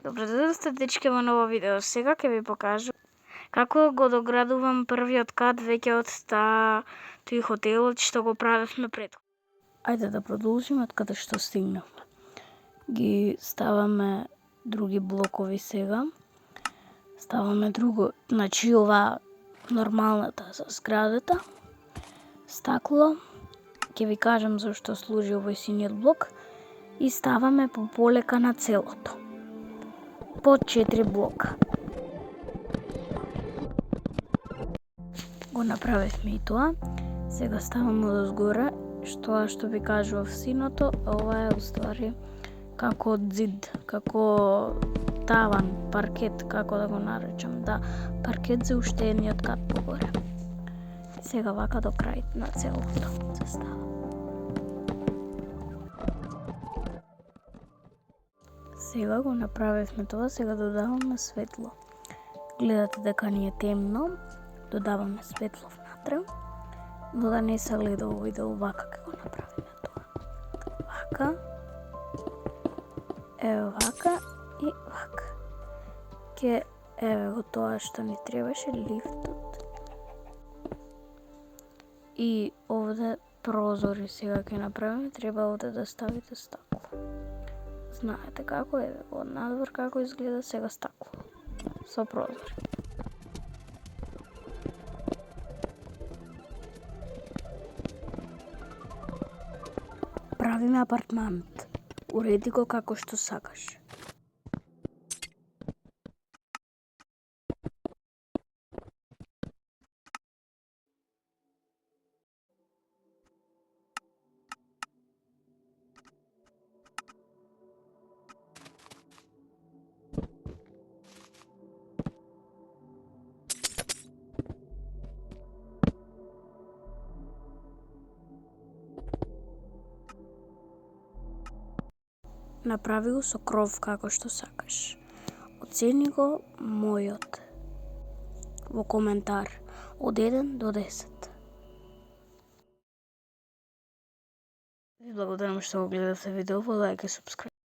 Добро дојдовте, дечки, во ново видео. Сега ќе ви покажам како го доградувам првиот кат веќе од тој хотелот што го правевме пред. Ајде да продолжиме од каде што стигнавме. Ги ставаме други блокови сега. Ставаме друго, значи ова нормалната за зградата. Стакло. Ќе ви кажам зашто служи овој синиот блок. И ставаме по полека на целото. По 4 блока. Го направивме и тоа. Сега ставаме одозгоре, што ви кажував синото, ова е уствари како зид, како таван, паркет, како да го наречам, да, паркет за уште едниот кат погоре. Сега вака до крај на целото се става. Сега го направивме тоа, сега додаваме светло. Гледате дека ни е темно, додаваме светло внатре, но да не се гледа во видео вака ќе го направиме тоа. Вака, еве вака и вака. Еве го тоа што ни требаше, лифтот. И овде прозори сега ќе направиме, треба овде да ставите стакло. Знаете како е, од надвор како изгледа, сега стакло со прозори. Правиме апартмант. Уреди го како што сакаш. Направи го со кров како што сакаш. Оцени го мојот во коментар од 1 до 10. Ви благодарам што го гледавте видеото, лајк и субскрайб.